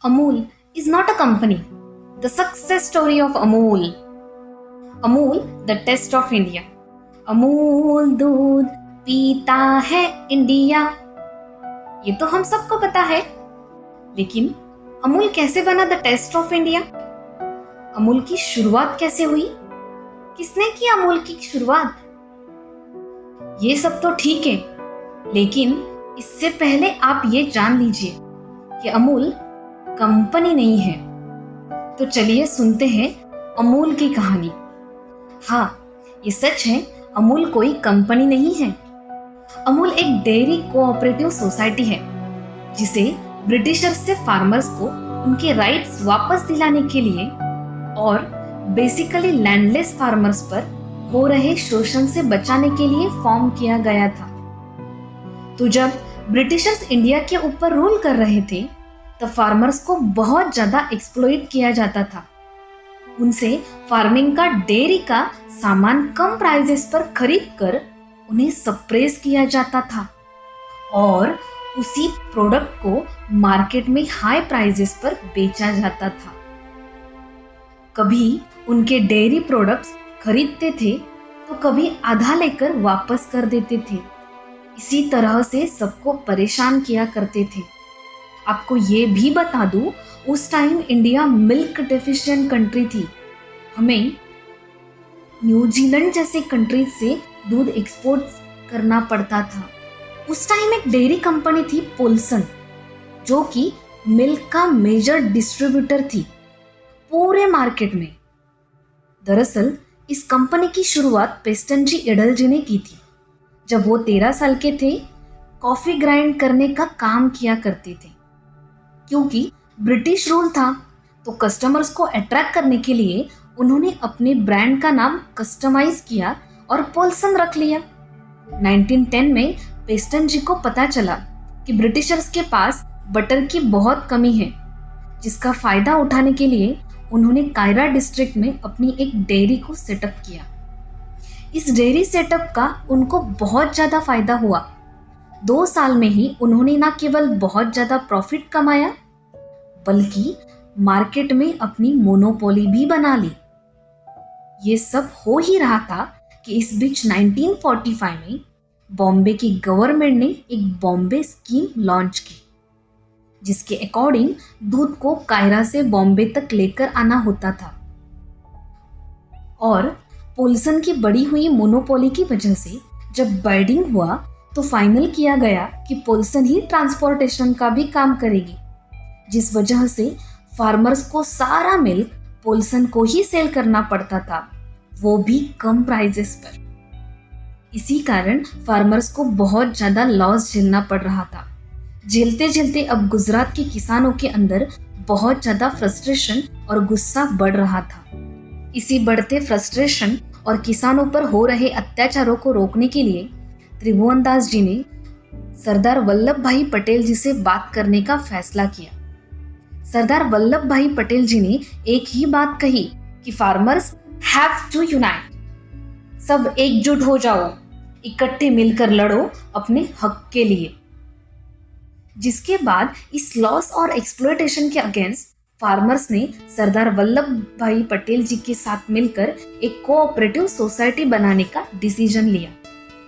Amul is not a company. The success story of Amul. Amul, the test of India. Amul दूध पीता है India, ये तो हम सबको पता है। लेकिन अमूल कैसे बना the taste of India? Amul की शुरुआत कैसे हुई? किसने की अमूल की शुरुआत? ये सब तो ठीक है, लेकिन इससे पहले आप ये जान लीजिए कि अमूल कंपनी नहीं है। तो चलिए सुनते हैं अमूल की कहानी। हाँ, ये सच है, अमूल कोई कंपनी नहीं है। अमूल एक डेयरी कोऑपरेटिव सोसाइटी है जिसे ब्रिटिशर्स से फार्मर्स को उनके राइट्स वापस दिलाने के लिए और बेसिकली लैंडलेस फार्मर्स पर हो रहे शोषण से बचाने के लिए फॉर्म किया गया था। तो जब ब्रिटिशर्स इंडिया के ऊपर रूल कर रहे थे तब फार्मर्स को बहुत ज्यादा एक्सप्लॉइट किया जाता था। उनसे फार्मिंग का डेयरी का सामान कम प्राइसेस पर खरीद कर उन्हें सप्रेस किया जाता था और उसी प्रोडक्ट को मार्केट में हाई प्राइसेस पर बेचा जाता था। कभी उनके डेयरी प्रोडक्ट्स खरीदते थे तो कभी आधा लेकर वापस कर देते थे। इसी तरह से सबको परेशान किया करते थे। आपको ये भी बता दूं, उस time India milk deficient country थी। हमें न्यूजीलैंड जैसे कंट्रीज से दूध एक्सपोर्ट करना पड़ता था। उस टाइम एक डेयरी कंपनी थी पोल्सन, जो कि मिल्क का मेजर डिस्ट्रीब्यूटर थी पूरे मार्केट में। दरअसल इस कंपनी की शुरुआत पेस्टनजी एडल्जी ने की थी। जब वो 13 साल के थे, कॉफी ग्राइंड करने का काम किया करते थे। क्योंकि ब्रिटिश रूल था तो कस्टमर्स को अट्रैक्ट करने के लिए उन्होंने अपने ब्रांड का नाम कस्टमाइज किया और पोल्सन रख लिया। 1910 में पेस्टनजी को पता चला कि ब्रिटिशर्स के पास बटर की बहुत कमी है, जिसका फायदा उठाने के लिए उन्होंने कायरा डिस्ट्रिक्ट में अपनी एक डेयरी को सेटअप किया। इस डेयरी सेटअप का उनको बहुत ज़्यादा फायदा हुआ। 2 साल में ही उन्होंने न केवल बहुत ज़्यादा प्रॉफिट कमाया, बल्कि मार्केट में अपनी मोनोपोली भी बना ली। ये सब हो ही रहा था कि इस बीच 1945 में बॉम्बे की गवर्नमेंट ने एक बॉम्बे स्कीम लॉन्च की, जिसके अकॉर्डिंग दूध को कायरा से बॉम्बे तक लेकर आना होता था। और पोल्सन की बढ़ी हुई मोनोपोली की वजह से जब बाइडिंग हुआ तो फाइनल किया गया कि पोल्सन ही ट्रांसपोर्टेशन का भी काम करेगी, जिस वजह से फार्मर्स को सारा मिल्क पोल्सन को ही सेल करना पड़ता था, वो भी कम प्राइसेस पर। इसी कारण फार्मर्स को बहुत ज़्यादा लॉस झेलना पड़ रहा था। झेलते झेलते अब गुजरात के किसानों के अंदर बहुत ज़्यादा फ्रस्ट्रेशन और गुस्सा बढ़ रहा था। इसी बढ़ते फ्रस्ट्रेशन और किसानों पर हो रहे अत्याचारों को रोकने के लिए त्रिभुवनदास जी ने सरदार वल्लभ भाई पटेल जी से बात करने का फैसला किया। सरदार वल्लभ भाई पटेल जी ने एक ही बात कही कि फार्मर्स हैव टू यूनाइट, सब एकजुट हो जाओ, इकट्ठे मिलकर लड़ो अपने हक के लिए। जिसके बाद इस लॉस और एक्सप्लॉयटेशन के अगेंस्ट फार्मर्स ने सरदार वल्लभ भाई पटेल जी के साथ मिलकर एक कोऑपरेटिव सोसाइटी बनाने का डिसीजन लिया।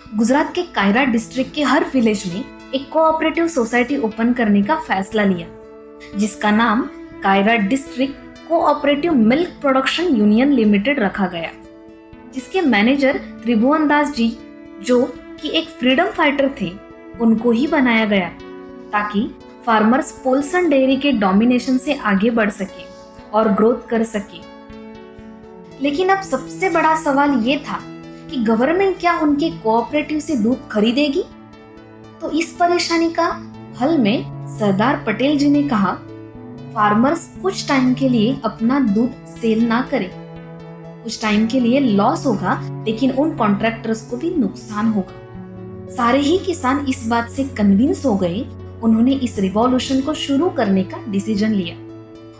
गुजरात के कायरा डिस्ट्रिक्ट के हर विलेज में एक कोऑपरेटिव सोसाइटी ओपन करने का फैसला लिया, जिसका नाम Kaira district cooperative milk production union limited रखा गया, जिसके मैनेजर त्रिभुवनदास जी, जो कि एक फ्रीडम फाइटर थे, उनको ही बनाया गया ताकि फार्मर्स पोल्सन डेयरी के डोमिनेशन से आगे बढ़ सके और ग्रोथ कर सके। लेकिन अब सबसे बड़ा सवाल ये था कि गवर्नमेंट क्या उनके कोऑपरेटिव से दूध खरीदेगी? तो इस परेशानी का हल में सरदार पटेल जी ने कहा, फार्मर्स कुछ टाइम के लिए अपना दूध सेल ना करें। कुछ टाइम के लिए लॉस होगा, लेकिन उन कॉन्ट्रैक्टर्स को भी नुकसान होगा। सारे ही किसान इस बात से कन्विंस हो गए। उन्होंने इस रिवॉल्यूशन को शुरू करने का डिसीजन लिया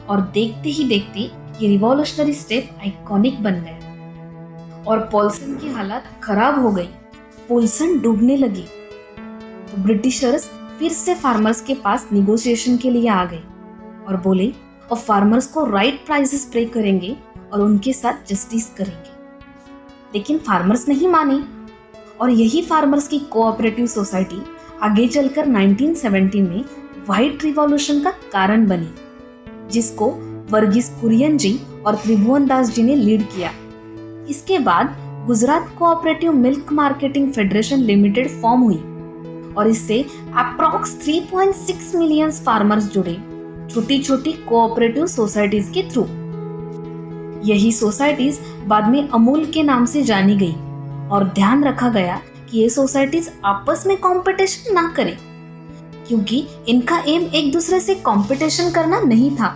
और देखते ही देखते ये रिवॉल्यूशनरी स्टेप आइकॉनिक बन गया और पोल्सन की हालत खराब हो गई। पोल्सन डूबने लगी तो ब्रिटिशर्स फिर से फार्मर्स के पास निगोशिएशन के लिए आ गए और बोले और फार्मर्स को राइट प्राइसेस पे करेंगे और उनके साथ जस्टिस करेंगे। लेकिन फार्मर्स नहीं माने और यही फार्मर्स की कोऑपरेटिव सोसाइटी आगे चलकर 1970 में व्हाइट रिवॉल्यूशन का कारण बनी, जिसको वर्गीस कुरियन जी और त्रिभुवन दास जी ने लीड किया। इसके बाद Gujarat cooperative milk marketing federation limited form हुई और इससे अप्रॉक्स 3.6 मिलियन फार्मर्स जुड़े छोटी छोटी कोऑपरेटिव सोसाइटीज के थ्रू। यही सोसाइटीज बाद में अमूल के नाम से जानी गई और ध्यान रखा गया कि ये सोसाइटीज आपस में कंपटीशन ना करें, क्योंकि इनका एम एक दूसरे से कंपटीशन करना नहीं था,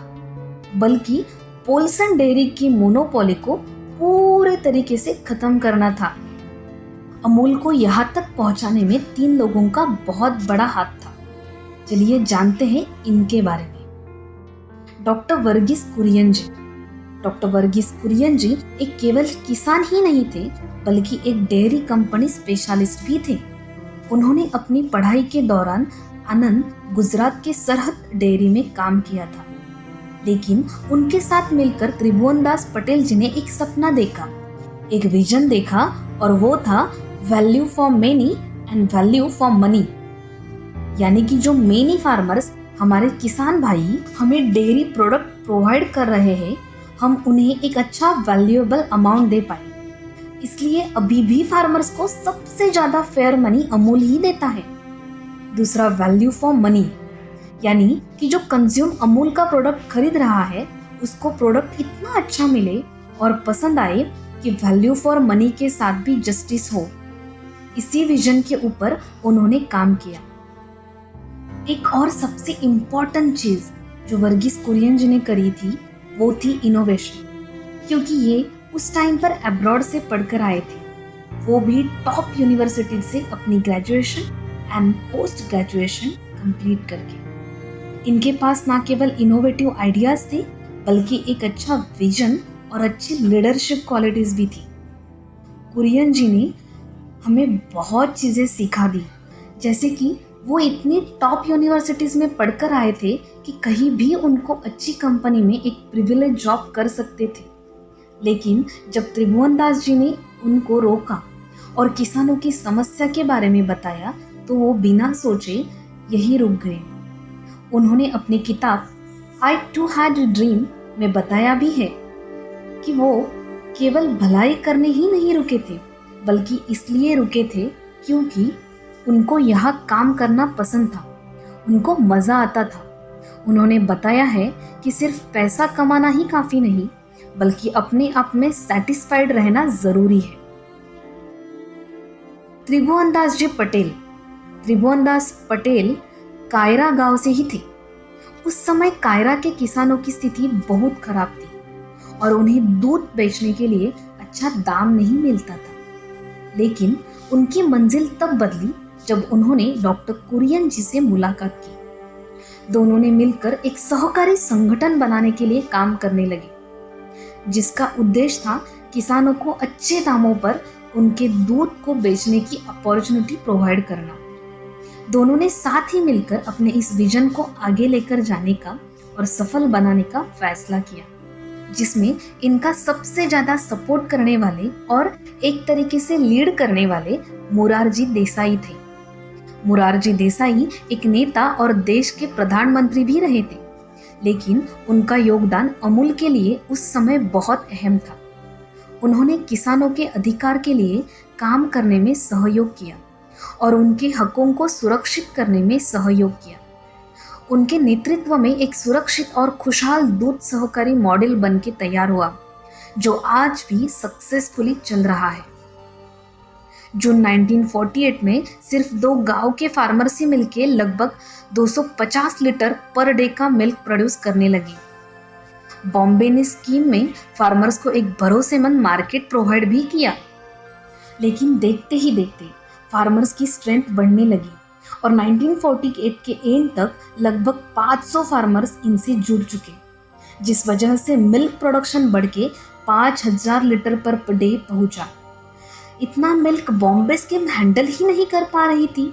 बल्कि पोल्सन डेयरी की मोनोपोली को पूरे तरीके से खत्म करना था। अमूल को यहाँ तक पहुंचाने में 3 लोगों का बहुत बड़ा हाथ था। चलिए जानते हैं इनके बारे में। डॉक्टर वर्गीस कुरियन जी। डॉक्टर वर्गीस कुरियन जी एक केवल किसान ही नहीं थे, बल्कि एक डेयरी कंपनी स्पेशलिस्ट भी थे। उन्होंने अपनी पढ़ाई के दौरान आनंद गुजरात के सरहद डेयरी में काम किया था, लेकिन उनके साथ मिलकर त्रिभुवन दास पटेल जी ने एक सपना देखा, एक विजन देखा, और वो था value for many and value for money. यानी कि जो मेनी फार्मर्स हमारे किसान भाई हमें डेयरी प्रोडक्ट प्रोवाइड कर रहे हैं, हम उन्हें एक अच्छा वैल्यूएबल अमाउंट दे पाए। इसलिए अभी भी फार्मर्स को सबसे ज्यादा फेयर मनी अमूल ही देता है। दूसरा वैल्यू फॉर मनी, यानी कि जो कंज्यूम अमूल का प्रोडक्ट खरीद रहा है उसको प्रोडक्ट इतना अच्छा मिले और पसंद आए कि वैल्यू फॉर मनी के साथ भी जस्टिस हो। इसी विजन के ऊपर उन्होंने काम किया। एक और सबसे इम्पोर्टेंट चीज जो वर्गीस कुरियन जी ने करी थी वो थी इनोवेशन, क्योंकि ये उस टाइम पर अब्रॉड से पढ़कर आए थे, वो भी टॉप यूनिवर्सिटी से अपनी graduation and post graduation complete करके। इनके पास ना केवल इनोवेटिव आइडियाज थे, बल्कि एक अच्छा विजन और अच्छी लीडरशिप क्वालिटीज भी थी। कुरियन जी ने हमें बहुत चीजें सिखा दी, जैसे कि वो इतनी टॉप यूनिवर्सिटीज में पढ़कर आए थे कि कहीं भी उनको अच्छी कंपनी में एक प्रिविलेज जॉब कर सकते थे। लेकिन जब त्रिभुवन दास जी ने उनको रोका और किसानों की समस्या के बारे में बताया, तो वो बिना सोचे यही रुक गए। उन्होंने अपनी किताब आई टू हैड अ ड्रीम में बताया भी है कि वो केवल भलाई करने ही नहीं रुके थे, बल्कि इसलिए रुके थे क्योंकि उनको यहाँ काम करना पसंद था, उनको मजा आता था। उन्होंने बताया है कि सिर्फ पैसा कमाना ही काफी नहीं, बल्कि अपने आप में सैटिस्फाइड रहना जरूरी है। त्रिभुवन दास जी पटेल। त्रिभुवन दास पटेल कायरा गांव से ही थे। उस समय कायरा के किसानों की स्थिति बहुत खराब थी और उन्हें दूध बेचने के लिए अच्छा दाम नहीं मिलता था। लेकिन उनकी मंजिल तब बदली जब उन्होंने डॉक्टर कुरियन जी से मुलाकात की। दोनों ने मिलकर एक सहकारी संगठन बनाने के लिए काम करने लगे, जिसका उद्देश्य था किसानों को अच्छे दामों पर उनके दूध को बेचने की अपॉर्चुनिटी प्रोवाइड करना। दोनों ने साथ ही मिलकर अपने इस विजन को आगे लेकर जाने का और सफल बनाने का फैसला किया, जिसमें इनका सबसे ज्यादा सपोर्ट करने वाले और एक तरीके से लीड करने वाले मोरारजी देसाई थे। मोरारजी देसाई एक नेता और देश के प्रधानमंत्री भी रहे थे, लेकिन उनका योगदान अमूल के लिए उस समय बहुत अहम था। उन्होंने किसानों के अधिकार के लिए काम करने में सहयोग किया और उनके हकों को सुरक्षित करने में सहयोग किया। उनके नेतृत्व में एक सुरक्षित और खुशहाल दूध सहकारी मॉडल बन के तैयार हुआ, जो आज भी सक्सेसफुली चल रहा है। जून 1948 में सिर्फ 2 गांव के फार्मर्स ही मिलके लगभग 250 लीटर पर डे का मिल्क प्रोड्यूस करने लगे। बॉम्बे ने स्कीम में फार्मर्स को एक भरोसेमंद मार्केट प्रोवाइड भी किया। लेकिन देखते ही देखते फार्मर्स की स्ट्रेंथ बढ़ने लगी और 1948 के एंड तक लगभग 500 फार्मर्स इनसे जुड़ चुके, जिस वजह से मिल्क प्रोडक्शन बढ़ के 5000 लीटर पर डे पहुंचा। इतना मिल्क बॉम्बे स्कीम हैंडल ही नहीं कर पा रही थी,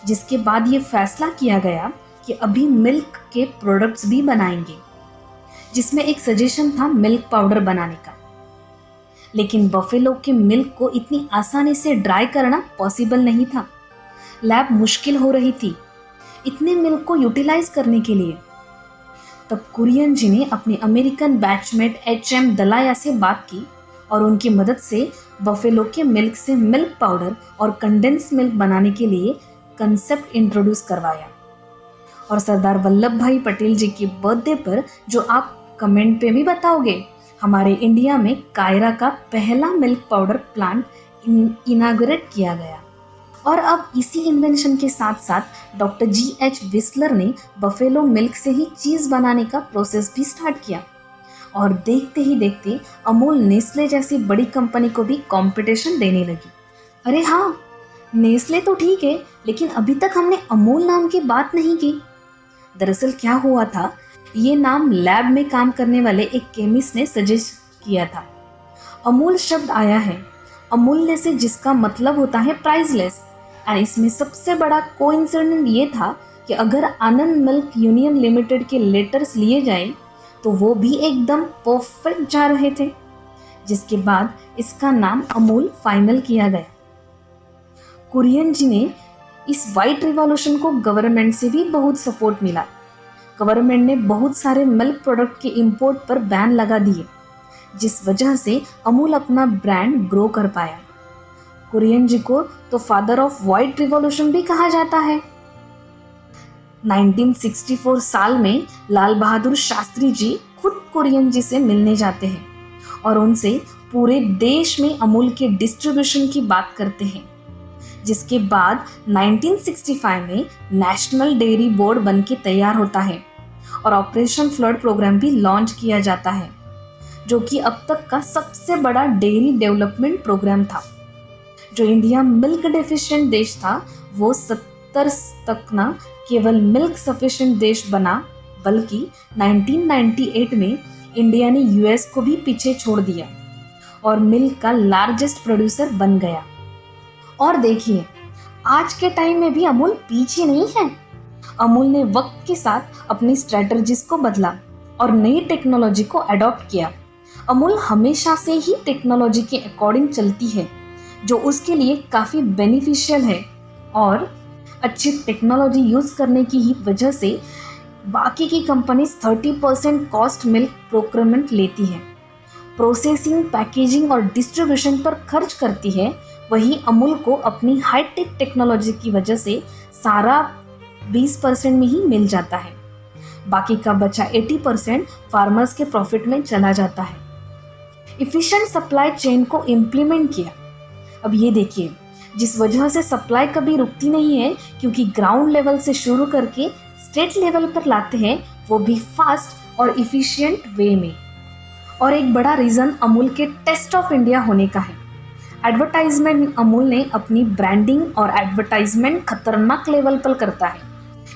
जिसके बाद ये फैसला किया गया कि अभी मिल्क के प्रोडक्ट्स भी बनाएंगे, जिसमें एक सजेशन था मिल्क पाउडर बनाने का। लेकिन बफेलो के मिल्क को इतनी आसानी से ड्राई करना पॉसिबल नहीं था। लैब मुश्किल हो रही थी इतने मिल्क को यूटिलाइज करने के लिए। तब कुरियन जी ने अपने अमेरिकन बैचमेट HM दलाया से बात की और उनकी मदद से बफेलो के मिल्क से मिल्क पाउडर और कंडेंस मिल्क बनाने के लिए कंसेप्ट इंट्रोड्यूस करवाया। और सरदार वल्लभ भाई पटेल जी के बर्थडे पर, जो आप कमेंट पे भी बताओगे, हमारे इंडिया में कायरा का पहला मिल्क पाउडर प्लांट इनागुरेट किया गया। और अब इसी इन्वेंशन के साथ साथ डॉक्टर GH विस्लर ने बफेलो मिल्क से ही चीज़ बनाने का प्रोसेस भी स्टार्ट किया। और देखते ही देखते अमूल नेस्ले जैसी बड़ी कंपनी को भी कंपटीशन देने लगी। अरे हाँ, नेस्ले तो ठीक है, लेकिन अभी तक हमने अमूल नाम की बात नहीं की। दरअसल क्या हुआ था, ये नाम लैब में काम करने वाले एक केमिस्ट ने सजेस्ट किया था। अमूल शब्द आया है अमूल्य से, जिसका मतलब होता है प्राइसलेस। और इसमें सबसे बड़ा कोइंसिडेंट ये था कि अगर आनंद मिल्क यूनियन लिमिटेड के लेटर्स लिए जाए तो वो भी एकदम परफेक्ट जा रहे थे, जिसके बाद इसका नाम अमूल फाइनल किया गया। कुरियन जी ने इस वाइट रिवॉल्यूशन को गवर्नमेंट से भी बहुत सपोर्ट मिला। गवर्नमेंट ने बहुत सारे मिल्क प्रोडक्ट के इंपोर्ट पर बैन लगा दिए, जिस वजह से अमूल अपना ब्रांड ग्रो कर पाया। कुरियन जी को तो फादर ऑफ व्हाइट रिवॉल्यूशन भी कहा जाता है। 1964 साल में लाल बहादुर शास्त्री जी खुद कुरियन जी से मिलने जाते हैं और उनसे पूरे देश में अमूल के डिस्ट्रीब्यूशन की बात करते हैं, जिसके बाद 1965 में नेशनल डेयरी बोर्ड बन के तैयार होता है और ऑपरेशन फ्लड प्रोग्राम भी लॉन्च किया जाता है, जो कि अब तक का सबसे बड़ा डेयरी डेवलपमेंट प्रोग्राम था। जो इंडिया मिल्क डेफिशिएंट देश था, वो 70 तक न केवल मिल्क सफिशिएंट देश बना, बल्कि 1998 में इंडिया ने US को भी पीछे छोड़ दिया और मिल्क का लार्जेस्ट प्रोड्यूसर बन गया। और देखिए, आज के टाइम में भी अमूल पीछे नहीं है। अमूल ने वक्त के साथ अपनी स्ट्रेटजीज को बदला और नई टेक्नोलॉजी को अडॉप्ट किया। अमूल हमेशा से ही टेक्नोलॉजी के अकॉर्डिंग चलती है, जो उसके लिए काफ़ी बेनिफिशियल है। और अच्छी टेक्नोलॉजी यूज़ करने की ही वजह से बाकी की कंपनीज 30% कॉस्ट मिल्क प्रोक्योरमेंट लेती है, प्रोसेसिंग, पैकेजिंग और डिस्ट्रीब्यूशन पर खर्च करती है। वही अमूल को अपनी हाईटेक टेक्नोलॉजी की वजह से सारा 20% में ही मिल जाता है। बाकी का बचा 80% फार्मर्स के प्रॉफिट में चला जाता है। इफिशिएंट सप्लाई चेन को इम्प्लीमेंट किया। अब ये देखिए, जिस वजह से सप्लाई कभी रुकती नहीं है, क्योंकि ग्राउंड लेवल से शुरू करके स्टेट लेवल पर लाते हैं, वो भी फास्ट और इफिशिएंट वे में। और एक बड़ा रीज़न अमूल के टेस्ट ऑफ इंडिया होने का है। एडवर्टाइजमेंट अमूल ने अपनी ब्रांडिंग और एडवर्टाइजमेंट खतरनाक लेवल पर करता है।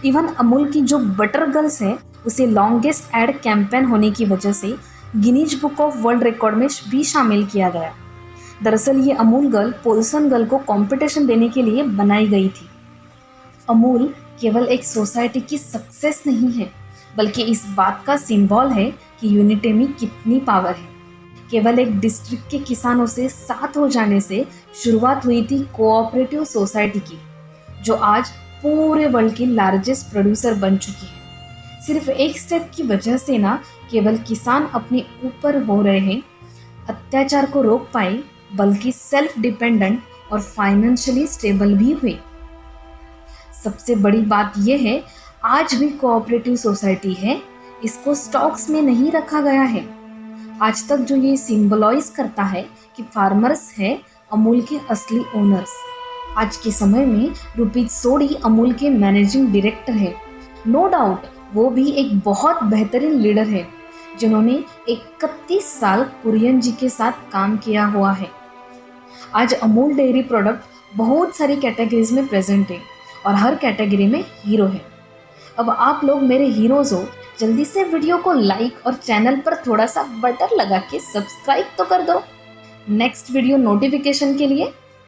इवन अमूल की जो बटर गर्ल्स है, उसे लॉन्गेस्ट एड कैंपेन होने की वजह से Guinness book of world record में भी शामिल किया गया। दरअसल ये अमूल गर्ल पोल्सन गर्ल को कंपटीशन देने के लिए बनाई गई थी। अमूल केवल एक सोसाइटी की सक्सेस नहीं है, बल्कि इस बात का सिंबल है कि यूनिटी में कितनी पावर है। केवल एक डिस्ट्रिक्ट के किसानों से साथ हो जाने से शुरुआत हुई थी कोऑपरेटिव सोसाइटी की, जो आज पूरे वर्ल्ड की लार्जेस्ट प्रोड्यूसर बन चुकी है। सिर्फ एक स्टेप की वजह से ना केवल किसान अपने ऊपर हो रहे हैं अत्याचार को रोक पाए, बल्कि सेल्फ डिपेंडेंट और फाइनेंशियली स्टेबल भी हुए। सबसे बड़ी बात यह है, आज भी कोऑपरेटिव सोसाइटी है, इसको स्टॉक्स में नहीं रखा गया है। आज तक जो ये सिंबलाइज करता है कि फार्मर्स है अमूल के असली ओनर्स। आज के समय में रूपी सोडी अमूल के मैनेजिंग डायरेक्टर है। नो डाउट वो भी एक बहुत बेहतरीन लीडर है, जिन्होंने 31 साल कुरियन जी के साथ काम किया हुआ है। आज अमूल डेयरी प्रोडक्ट बहुत सारी कैटेगरीज में प्रेजेंट है और हर कैटेगरी में हीरो है। अब आप लोग मेरे हीरोज हो, जल्दी से वीडियो को लाइक और चैनल पर थोड़ा सा बटन लगा के सब्सक्राइब तो कर दो। नेक्स्ट वीडियो नोटिफिकेशन के लिए